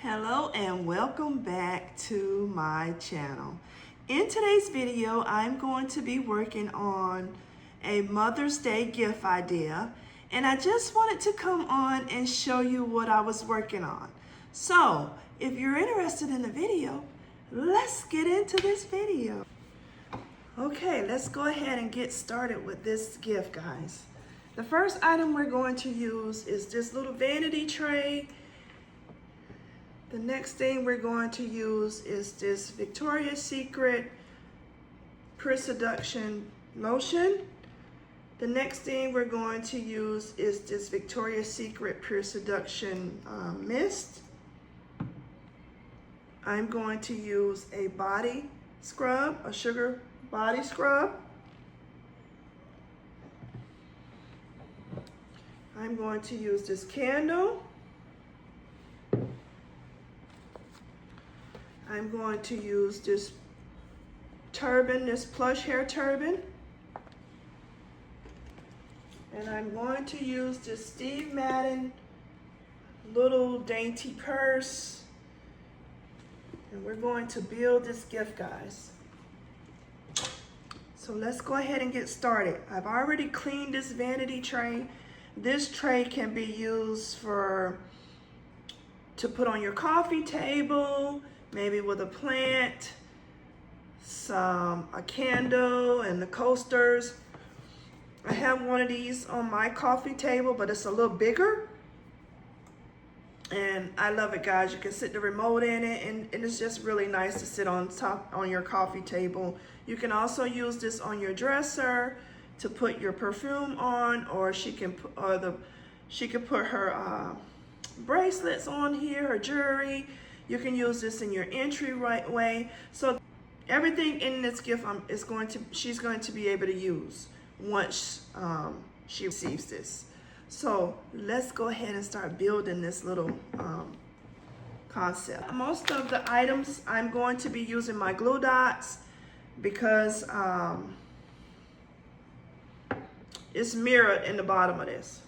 Hello and welcome back to my channel. In today's video, I'm going to be working on a Mother's Day gift idea, and I just wanted to come on and show you what I was working on. So if you're interested in the video, let's get into this video. Okay, let's go ahead and get started with this gift, guys. The first item we're going to use is this little vanity tray. The next thing we're going to use is this Victoria's Secret Pure Seduction Lotion. The next thing we're going to use is this Victoria's Secret Pure Seduction Mist. I'm going to use a body scrub, a sugar body scrub. I'm going to use this candle. I'm going to use this turban, this plush hair turban. And I'm going to use this Steve Madden little dainty purse. And we're going to build this gift, guys. So let's go ahead and get started. I've already cleaned this vanity tray. This tray can be used to put on your coffee table, maybe with a plant, a candle, and the coasters. I have one of these on my coffee table, but it's a little bigger. And I love it, guys. You can sit the remote in it, and it's just really nice to sit on top on your coffee table. You can also use this on your dresser to put your perfume on, or she can put her bracelets on here, her jewelry. You can use this in your entryway. So everything in this gift she's going to be able to use once she receives this. So let's go ahead and start building this little concept. Most of the items I'm going to be using my glue dots because it's mirrored in the bottom of this.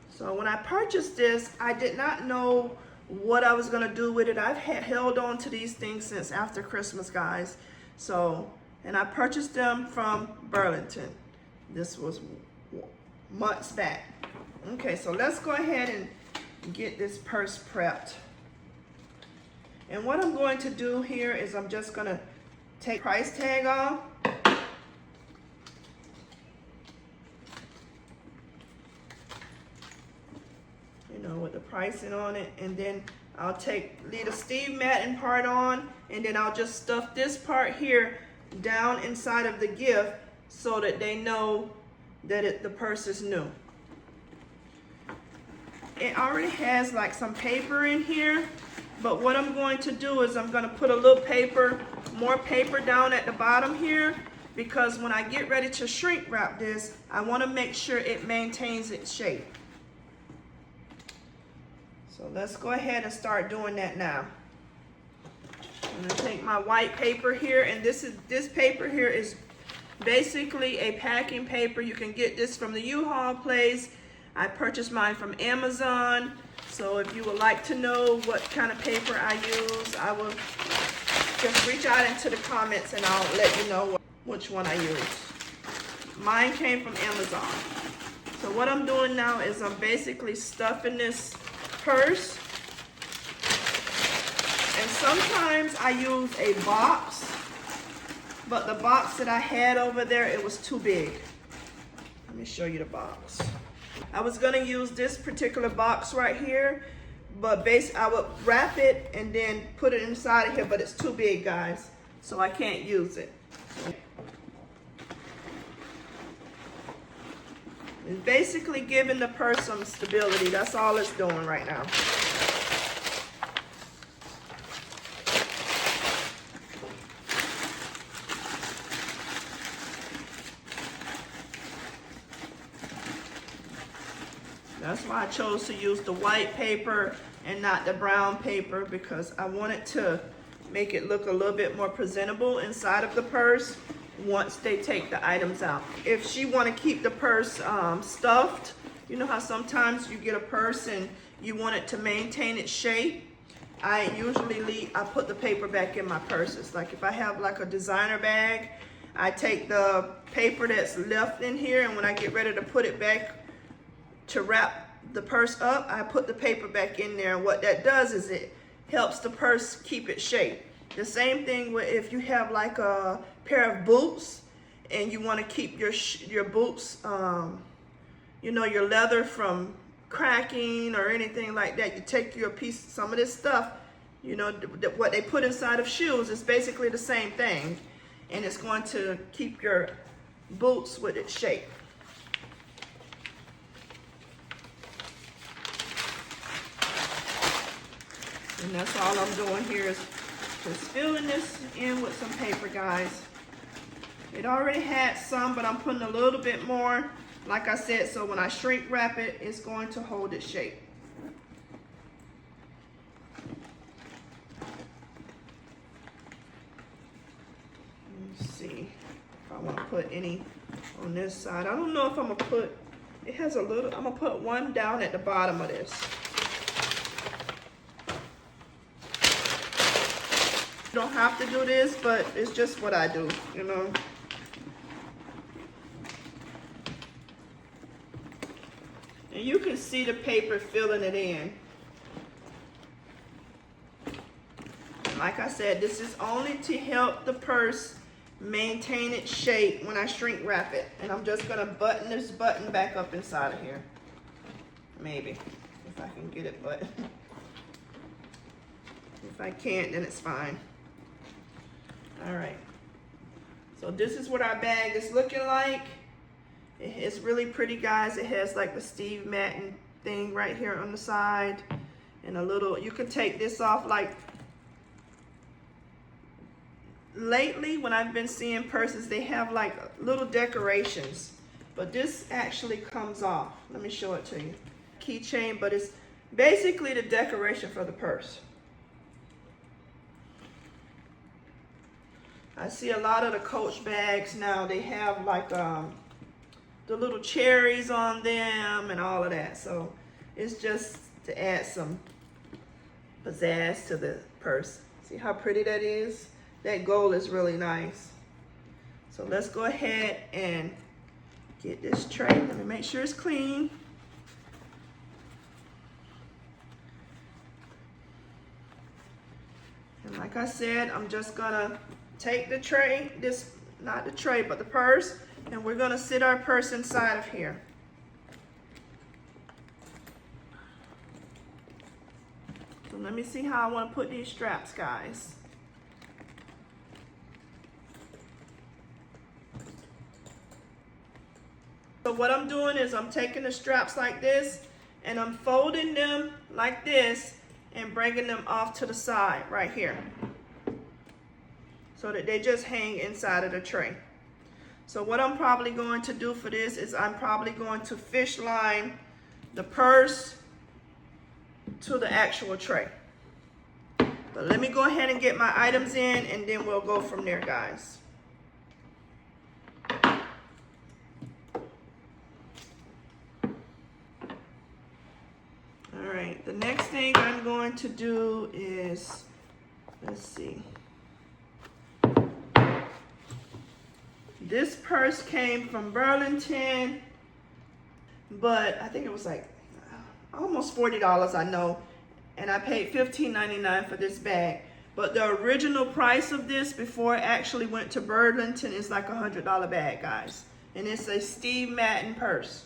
So when I purchased this, I did not know what I was gonna do with it. I've held on to these things since after Christmas, guys. And I purchased them from Burlington. This was months back. Okay, so let's go ahead and get this purse prepped. And what I'm going to do here is I'm just gonna take the price tag off. With the pricing on it, and then I'll leave the Steve Madden part on, and then I'll just stuff this part here down inside of the gift so that they know that the purse is new. It already has like some paper in here, but what I'm going to do is I'm going to put a little more paper down at the bottom here, because when I get ready to shrink wrap this, I want to make sure it maintains its shape. So let's go ahead and start doing that now. I'm gonna take my white paper here, and this paper here is basically a packing paper. You can get this from the U-Haul place. I purchased mine from Amazon. So if you would like to know what kind of paper I use, I will just reach out into the comments and I'll let you know which one I use. Mine came from Amazon. So what I'm doing now is I'm basically stuffing this purse, and sometimes I use a box, but the box that I had over there, it was too big. Let me show you the box. I was gonna use this particular box right here, but I would wrap it and then put it inside of here, but it's too big, guys, so I can't use it. It's basically giving the purse some stability. That's all it's doing right now. That's why I chose to use the white paper and not the brown paper, because I wanted to make it look a little bit more presentable inside of the purse once they take the items out. If she want to keep the purse stuffed, you know how sometimes you get a purse and you want it to maintain its shape. I put the paper back in my purses. Like if I have like a designer bag, I take the paper that's left in here, and when I get ready to put it back to wrap the purse up, I put the paper back in there. And what that does is it helps the purse keep its shape. The same thing with if you have like a pair of boots and you want to keep your boots, you know, your leather from cracking or anything like that. You take your piece, some of this stuff, you know, what they put inside of shoes is basically the same thing, and it's going to keep your boots with its shape. And that's all I'm doing here is just filling this in with some paper, guys. It already had some, but I'm putting a little bit more, like I said, so when I shrink wrap it, it's going to hold its shape. Let's see if I want to put any on this side. I don't know if I'm going to put, it has a little, I'm going to put one down at the bottom of this. You don't have to do this, but it's just what I do, you know. And you can see the paper filling it in. Like I said, this is only to help the purse maintain its shape when I shrink wrap it. And I'm just gonna button this button back up inside of here. Maybe, if I can get it, but if I can't, then it's fine. All right, so this is what our bag is looking like. It's really pretty, guys. It has like the Steve Madden thing right here on the side, and a little, you can take this off. Like lately when I've been seeing purses, they have like little decorations, but this actually comes off. Let me show it to you. Keychain, but it's basically the decoration for the purse. I see a lot of the Coach bags now, they have like the little cherries on them and all of that. So it's just to add some pizzazz to the purse. See how pretty that is? That gold is really nice. So let's go ahead and get this tray. Let me make sure it's clean. And like I said, I'm just gonna take the tray, not the tray, but the purse, and we're gonna sit our purse inside of here. So let me see how I wanna put these straps, guys. So what I'm doing is I'm taking the straps like this, and I'm folding them like this, and bringing them off to the side right here, so that they just hang inside of the tray. So what I'm probably going to do for this is I'm probably going to fish line the purse to the actual tray. But let me go ahead and get my items in, and then we'll go from there, guys. All right, the next thing I'm going to do is, let's see. This purse came from Burlington, but I think it was like almost $40, I know, and I paid $15.99 for this bag. But the original price of this before it actually went to Burlington is like a $100 bag, guys. And it's a Steve Madden purse.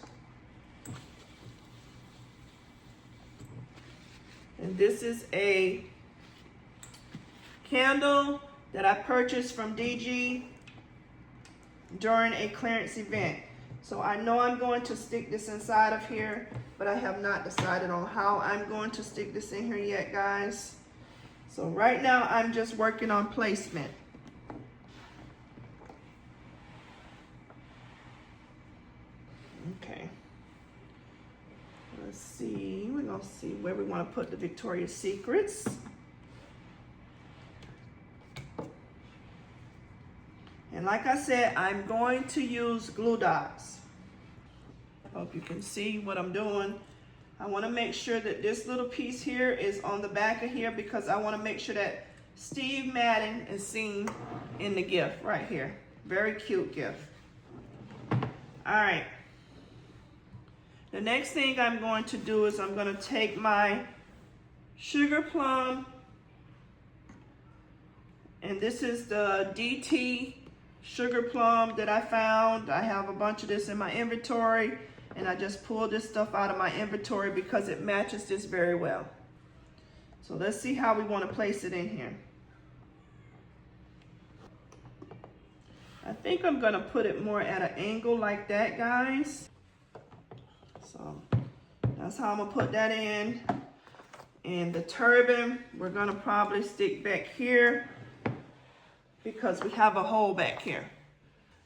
And this is a candle that I purchased from DG during a clearance event. So I know I'm going to stick this inside of here, but I have not decided on how I'm going to stick this in here yet, guys. So right now I'm just working on placement. Okay. Let's see, we're gonna see where we want to put the Victoria's Secrets. And like I said, I'm going to use glue dots. I hope you can see what I'm doing. I want to make sure that this little piece here is on the back of here because I want to make sure that Steve Madden is seen in the gift right here. Very cute gift. All right. The next thing I'm going to do is I'm going to take my sugar plum, and this is the DT sugar plum that I found. I have a bunch of this in my inventory, and I just pulled this stuff out of my inventory because it matches this very well. So let's see how we want to place it in here. I think I'm going to put it more at an angle like that, guys. So that's how I'm going to put that in. And the turban, we're going to probably stick back here because we have a hole back here.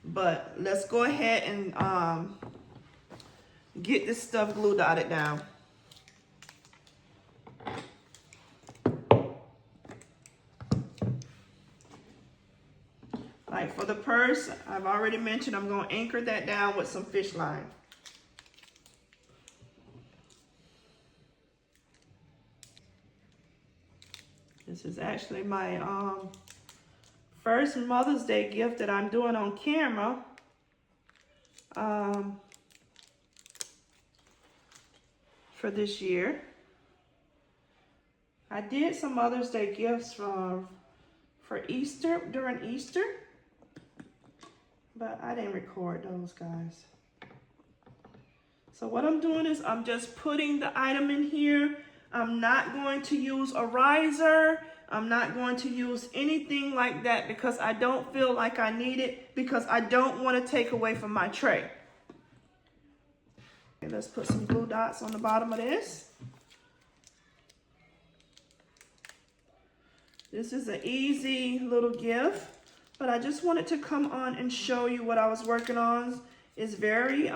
But let's go ahead and get this stuff glue dotted down. Like for the purse, I've already mentioned I'm going to anchor that down with some fish line. This is actually my first Mother's Day gift that I'm doing on camera. For this year. I did some Mother's Day gifts for Easter, during Easter, but I didn't record those, guys. So what I'm doing is I'm just putting the item in here. I'm not going to use a riser. I'm not going to use anything like that because I don't feel like I need it, because I don't want to take away from my tray. Okay, let's put some glue dots on the bottom of this. This is an easy little gift, but I just wanted to come on and show you what I was working on. It's very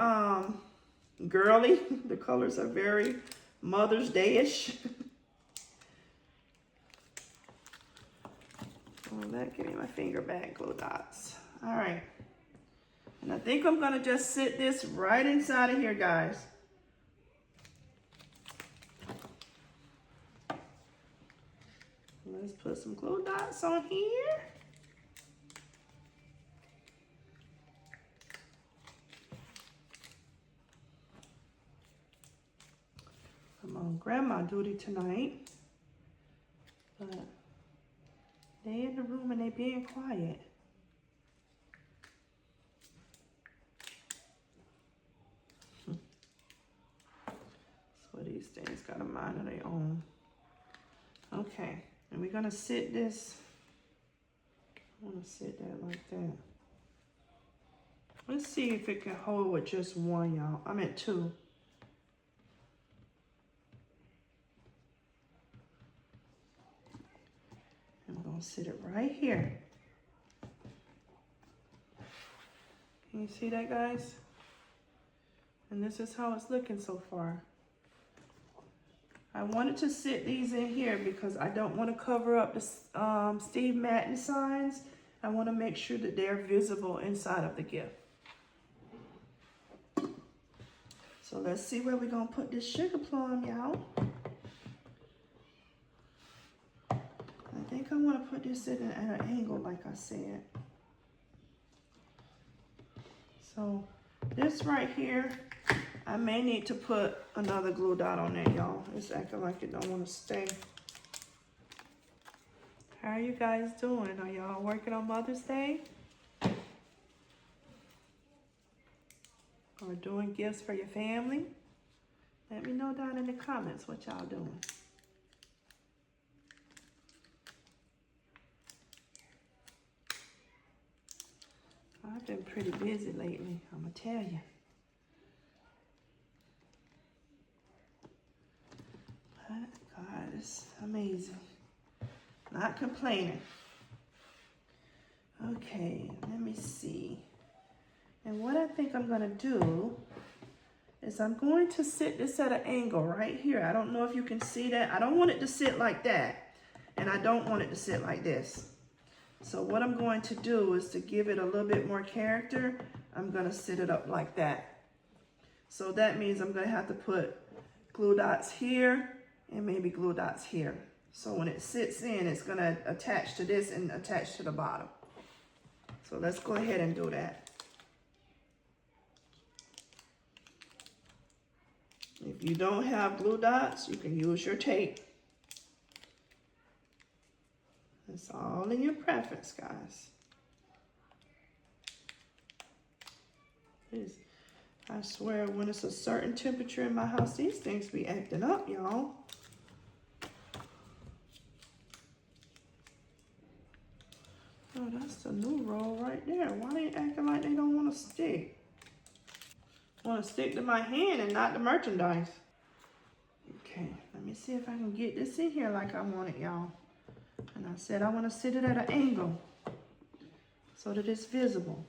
girly. The colors are very Mother's Day-ish. Oh, that, give me my finger back, glue dots. All right. And I think I'm gonna just sit this right inside of here, guys. Let's put some glue dots on here. I'm on grandma duty tonight, but they in the room and they being quiet. So these things got a mind of their own. Okay, and we're gonna sit this. I wanna sit that like that. Let's see if it can hold with just one, y'all. I'm at two. I'm gonna sit it right here. Can you see that, guys? And this is how it's looking so far. I wanted to sit these in here because I don't want to cover up the Steve Madden signs. I want to make sure that they're visible inside of the gift. So let's see where we're going to put this sugar plum, y'all. I think I want to put this in at an angle, like I said. So this right here, I may need to put another glue dot on there, y'all. It's acting like it don't want to stay. How are you guys doing? Are y'all working on Mother's Day? Or doing gifts for your family? Let me know down in the comments what y'all doing. I've been pretty busy lately, I'm gonna tell you. But God, it's amazing. Not complaining. Okay, let me see. And what I think I'm gonna do is I'm going to sit this at an angle right here. I don't know if you can see that. I don't want it to sit like that. And I don't want it to sit like this. So what I'm going to do is to give it a little bit more character, I'm gonna sit it up like that. So that means I'm gonna have to put glue dots here and maybe glue dots here. So when it sits in, it's gonna attach to this and attach to the bottom. So let's go ahead and do that. If you don't have glue dots, you can use your tape. It's all in your preference, guys. I swear, when it's a certain temperature in my house, these things be acting up, y'all. Oh, that's the new roll right there. Why they acting like they don't want to stick? Want to stick to my hand and not the merchandise. Okay, let me see if I can get this in here like I want it, y'all. And I said I want to sit it at an angle so that it's visible.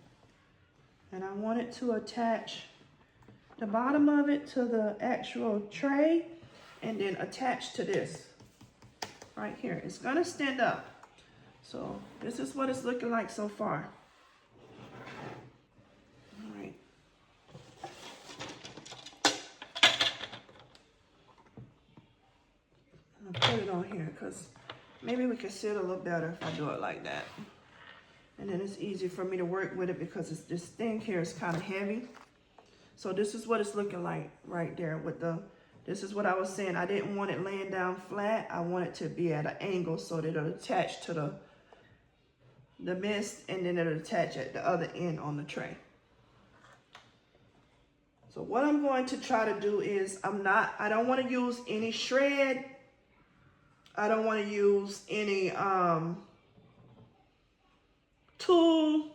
And I want it to attach the bottom of it to the actual tray and then attach to this right here. It's gonna stand up. So this is what it's looking like so far. All right. I'm gonna put it on here because maybe we can sit a little better if I do it like that. And then it's easy for me to work with it because this thing here is kind of heavy. So this is what it's looking like right there with this is what I was saying. I didn't want it laying down flat. I want it to be at an angle so that it'll attach to the mist and then it'll attach at the other end on the tray. So what I'm going to try to do is I don't want to use any shred. I don't want to use any tool.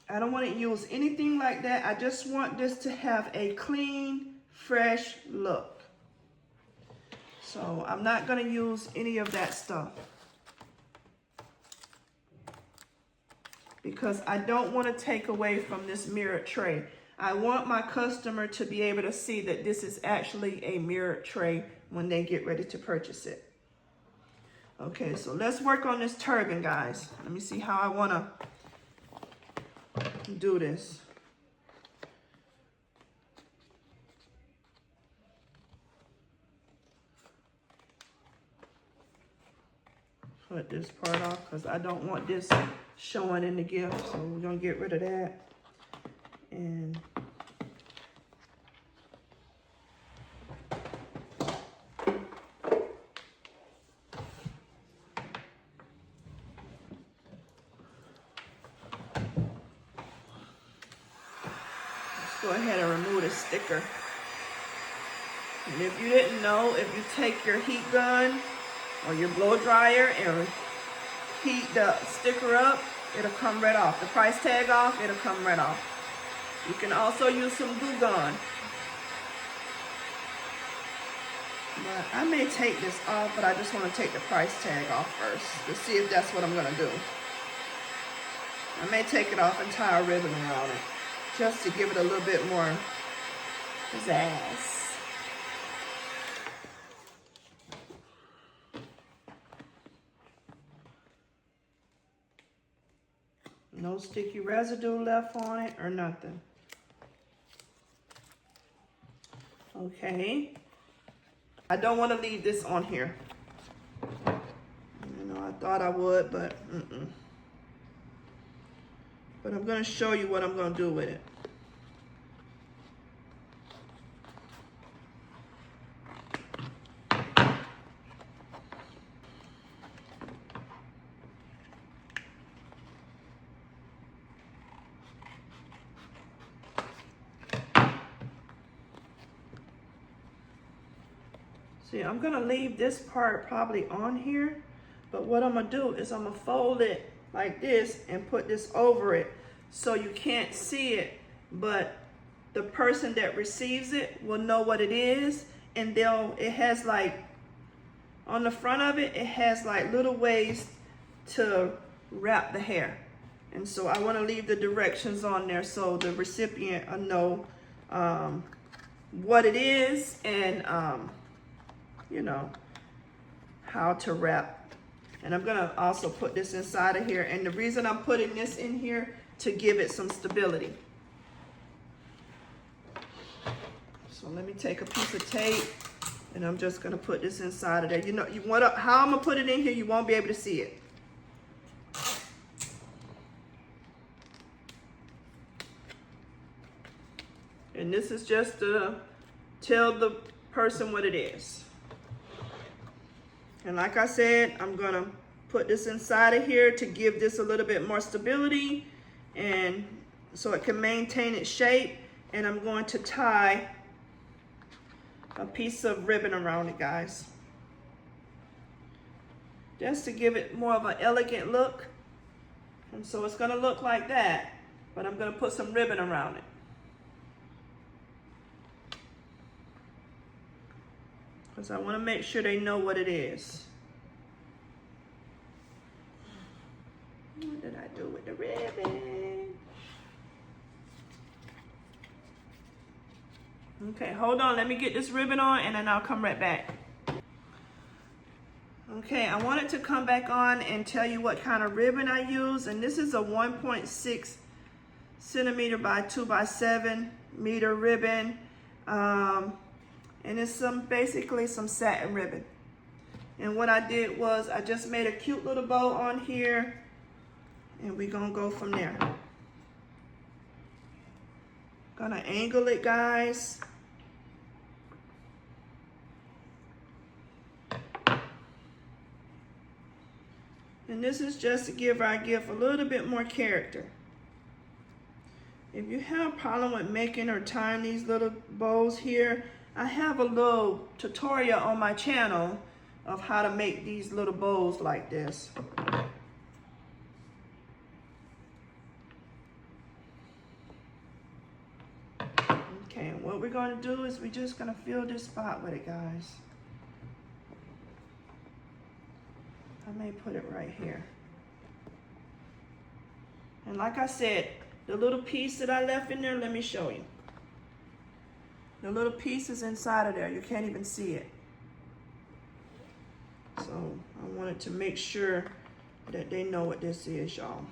I don't want to use anything like that. I just want this to have a clean, fresh look. So I'm not going to use any of that stuff because I don't want to take away from this mirrored tray. I want my customer to be able to see that this is actually a mirrored tray when they get ready to purchase it. Okay, so let's work on this turban, guys. Let me see how I want to do this. Put this part off because I don't want this showing in the gift. So we're going to get rid of that. And go ahead and remove the sticker. And if you didn't know, if you take your heat gun or your blow dryer and heat the sticker up, it'll come right off. The price tag off, it'll come right off. You can also use some glue gun. But I may take this off, but I just want to take the price tag off first to see if that's what I'm going to do. I may take it off and tie a ribbon around it, just to give it a little bit more pizzazz. No sticky residue left on it or nothing. Okay. I don't want to leave this on here. You know, I thought I would, but But I'm going to show you what I'm going to do with it. See, I'm going to leave this part probably on here, but what I'm going to do is I'm going to fold it like this and put this over it so you can't see it, but the person that receives it will know what it is, and it has like, on the front of it, it has like little ways to wrap the hair. And so I want to leave the directions on there so the recipient will know what it is and you know, how to wrap. And I'm gonna also put this inside of here. And the reason I'm putting this in here to give it some stability. So So let me take a piece of tape and I'm just gonna put this inside of there. You know, how I'm gonna put it in here, you won't be able to see it. And this is just to tell the person what it is. And like I said, I'm gonna put this inside of here to give this a little bit more stability and so it can maintain its shape. And I'm going to tie a piece of ribbon around it, guys. Just to give it more of an elegant look. And so it's gonna look like that, but I'm gonna put some ribbon around it. Because I wanna make sure they know what it is. What did I do with the ribbon? Okay, hold on, let me get this ribbon on and then I'll come right back. Okay, I wanted to come back on and tell you what kind of ribbon I use, and this is a 1.6 centimeter by 2 by 7 meter ribbon, and it's basically some satin ribbon. And what I did was I just made a cute little bow on here, and we're gonna go from there. Gonna angle it, guys. And this is just to give our gift a little bit more character. If you have a problem with making or tying these little bows here, I have a little tutorial on my channel of how to make these little bows like this. Okay, and what we're going to do is we're just going to fill this spot with it, guys. I may put it right here. And like I said, the little piece that I left in there, let me show you. The little piece is inside of there. You can't even see it. So I wanted to make sure that they know what this is, y'all.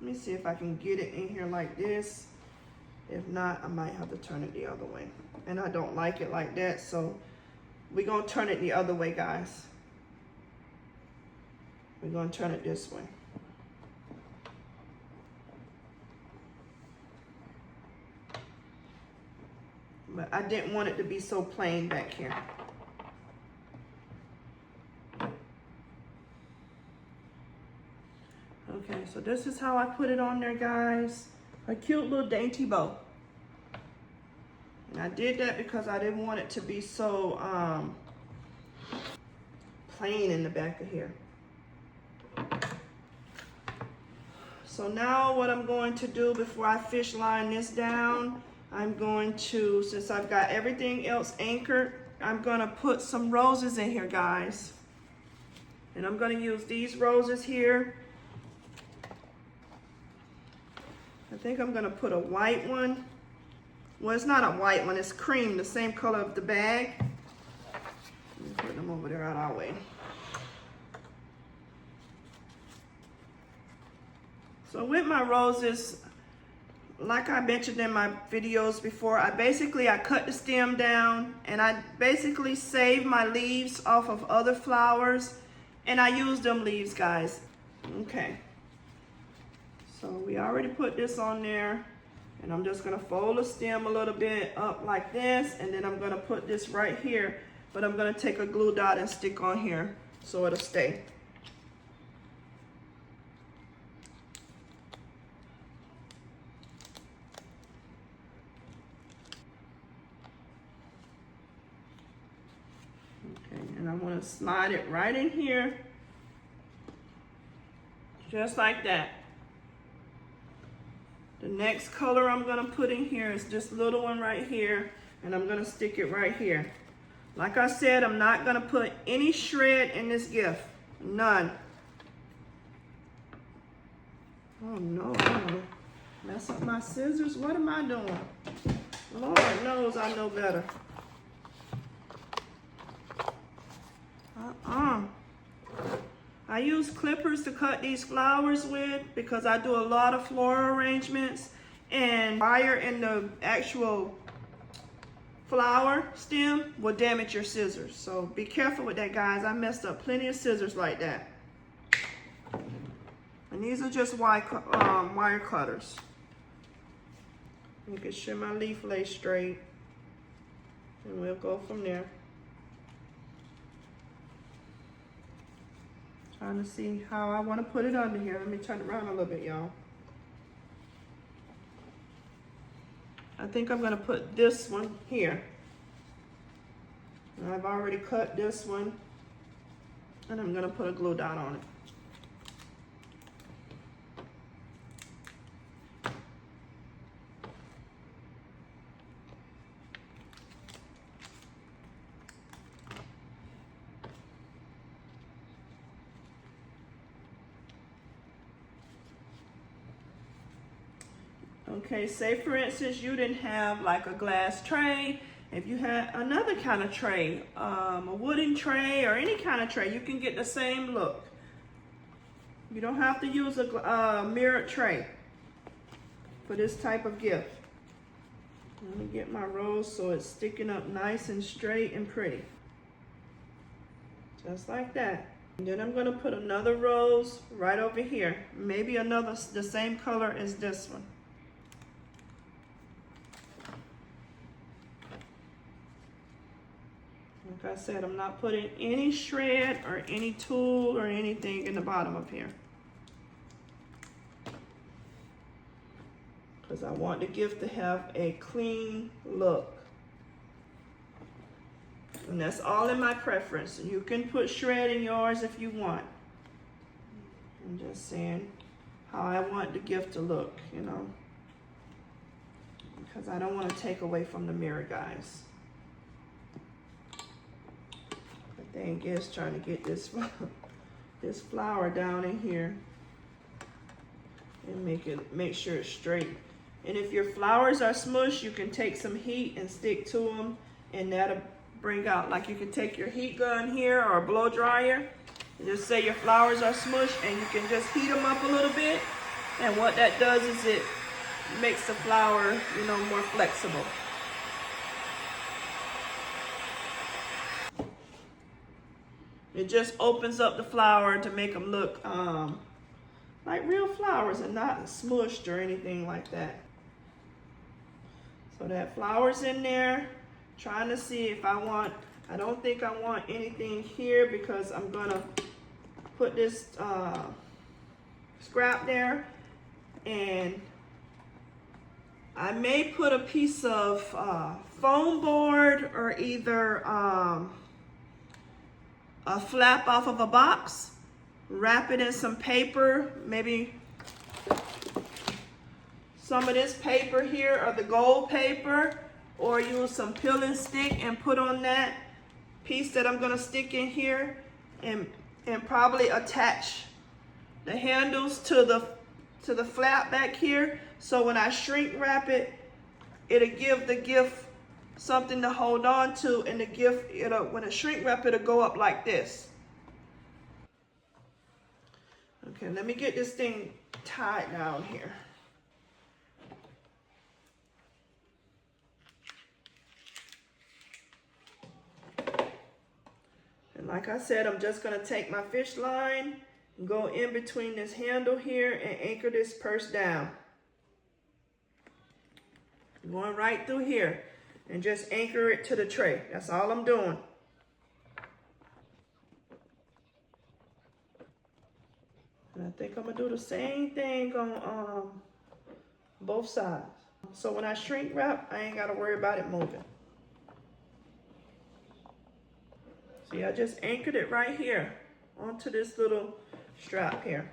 Let me see if I can get it in here like this. If not, I might have to turn it the other way. And I don't like it like that, so we're gonna turn it the other way, guys. We're gonna turn it this way. But I didn't want it to be so plain back here. Okay, so this is how I put it on there, guys. A cute little dainty bow. And I did that because I didn't want it to be so plain in the back of here. So now what I'm going to do before I fish line this down, I'm going to, since I've got everything else anchored, I'm gonna put some roses in here, guys. And I'm gonna use these roses here. I think I'm gonna put a white one. Well, it's not a white one, it's cream, the same color of the bag. Let me put them over there out our way. So with my roses, like I mentioned in my videos before, I cut the stem down and I basically save my leaves off of other flowers and I use them leaves, guys. Okay. So we already put this on there and I'm just gonna fold the stem a little bit up like this, and then I'm gonna put this right here, but I'm gonna take a glue dot and stick on here so it'll stay. Okay, and I'm gonna slide it right in here, just like that. The next color I'm gonna put in here is this little one right here, and I'm gonna stick it right here. Like I said, I'm not gonna put any shred in this gift, none. Oh no, I don't wanna mess up my scissors. What am I doing? Lord knows I know better. I use clippers to cut these flowers with because I do a lot of floral arrangements and wire in the actual flower stem will damage your scissors. So be careful with that, guys. I messed up plenty of scissors like that. And these are just wire cutters. Making sure my leaf lays straight. And we'll go from there. Trying to see how I want to put it under here. Let me turn it around a little bit, y'all. I think I'm going to put this one here. And I've already cut this one. And I'm going to put a glue dot on it. Okay, say for instance you didn't have like a glass tray. If you had another kind of tray, a wooden tray or any kind of tray, you can get the same look. You don't have to use a mirrored tray for this type of gift. Let me get my rose so it's sticking up nice and straight and pretty. Just like that. And then I'm going to put another rose right over here. Maybe the same color as this one. Like I said, I'm not putting any shred or any tool or anything in the bottom of here. Because I want the gift to have a clean look. And that's all in my preference. You can put shred in yours if you want. I'm just saying how I want the gift to look, you know. Because I don't want to take away from the mirror, guys. The thing is trying to get this flower down in here and make sure it's straight. And if your flowers are smushed, you can take some heat and stick to them, and that'll bring out, like you can take your heat gun here or a blow dryer and just say your flowers are smushed, and you can just heat them up a little bit, and what that does is it makes the flower, you know, more flexible. It just opens up the flower to make them look like real flowers and not smushed or anything like that. So that flower's in there. Trying to see if I don't think I want anything here because I'm gonna put this scrap there, and I may put a piece of foam board or either a flap off of a box, wrap it in some paper, maybe some of this paper here or the gold paper, or use some peel and stick and put on that piece that I'm gonna stick in here, and probably attach the handles to the flap back here, so when I shrink wrap it, it'll give the gift something to hold on to, and the gift, when I shrink wrap, it'll go up like this. Okay, let me get this thing tied down here. And like I said, I'm just gonna take my fish line and go in between this handle here and anchor this purse down. Going right through here and just anchor it to the tray. That's all I'm doing. And I think I'm gonna do the same thing on both sides. So when I shrink wrap, I ain't gotta worry about it moving. See, I just anchored it right here onto this little strap here.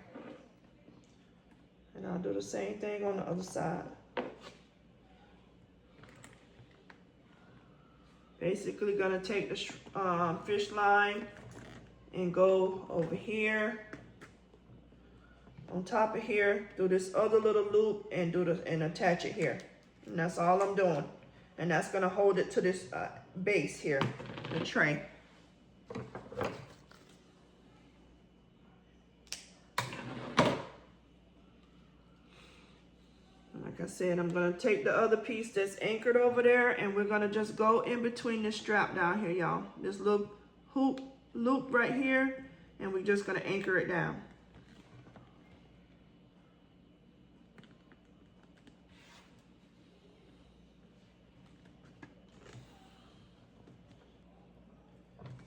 And I'll do the same thing on the other side. Basically gonna take the fish line and go over here, on top of here, do this other little loop and and attach it here. And that's all I'm doing. And that's gonna hold it to this base here, the tray. Like I said, I'm gonna take the other piece that's anchored over there and we're gonna just go in between this strap down here, y'all. This little hoop loop right here, and we're just gonna anchor it down.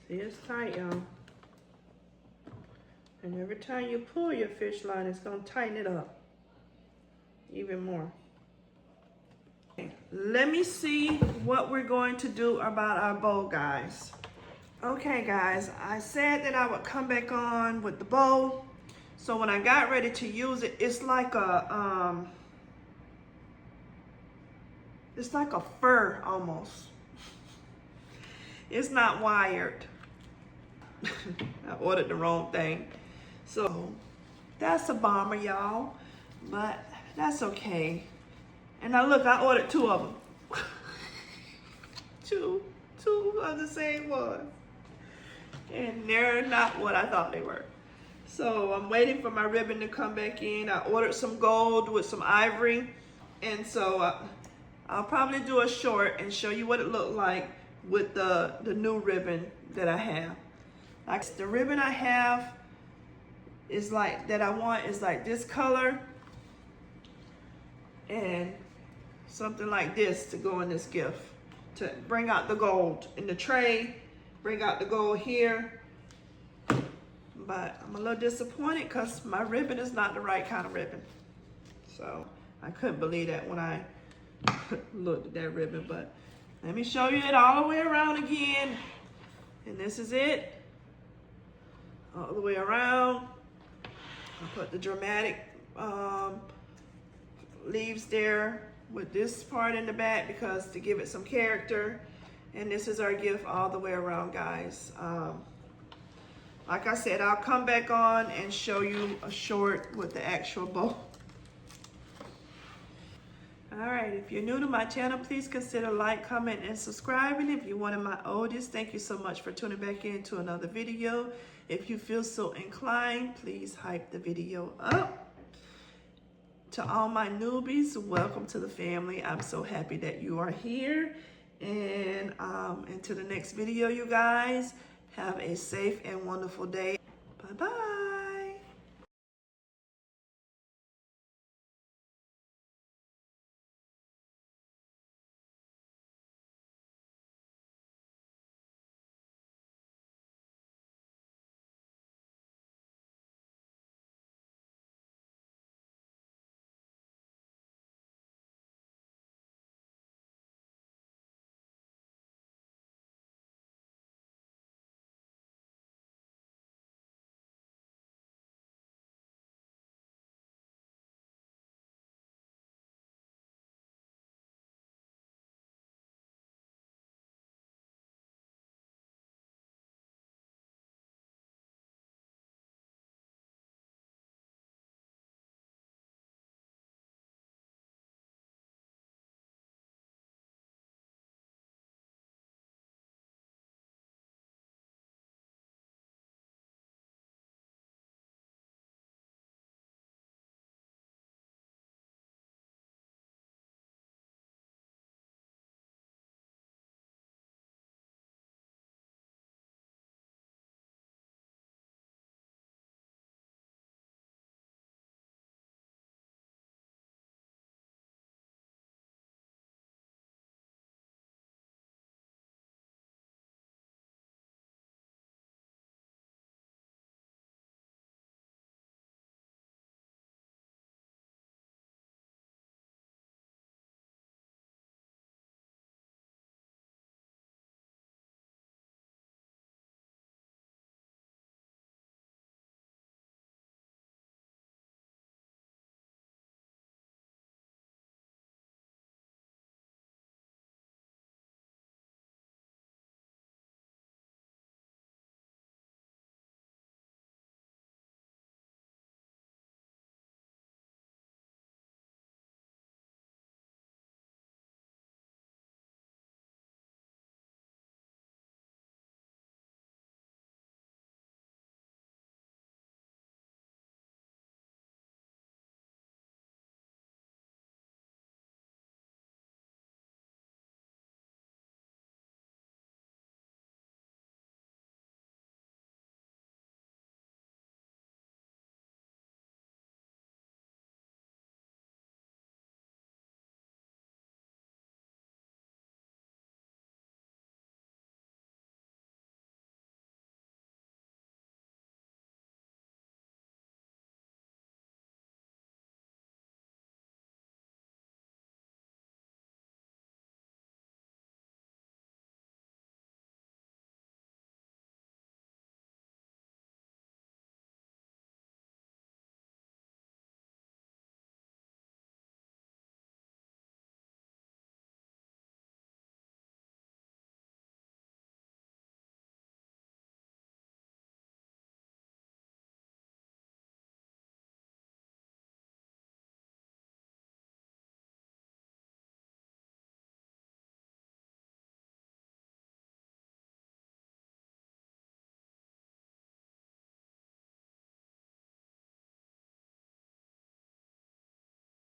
See, it's tight, y'all. And every time you pull your fish line, it's gonna tighten it up even more. Okay, let me see what we're going to do about our bow, guys. Okay, guys, I said that I would come back on with the bow. So when I got ready to use it, it's like a fur almost. It's not wired. I ordered the wrong thing. So that's a bomber, y'all, but that's okay. And now look, I ordered 2 of them. two of the same one. And they're not what I thought they were. So I'm waiting for my ribbon to come back in. I ordered some gold with some ivory. And so I'll probably do a short and show you what it looked like with the new ribbon that I have. Like the ribbon I have is like, that I want is like this color. And something like this to go in this gift. To bring out the gold in the tray. Bring out the gold here. But I'm a little disappointed because my ribbon is not the right kind of ribbon. So I couldn't believe that when I looked at that ribbon. But let me show you it all the way around again. And this is it. All the way around. I put the dramatic leaves there with this part in the back because to give it some character. And this is our gift all the way around, guys. Like I said, I'll come back on and show you a short with the actual bow. All right, if you're new to my channel, please consider like, comment, and subscribing. If you're one of my oldest, thank you so much for tuning back in to another video. If you feel so inclined, please hype the video up. To all my newbies, welcome to the family. I'm so happy that you are here. And until the next video, you guys, have a safe and wonderful day.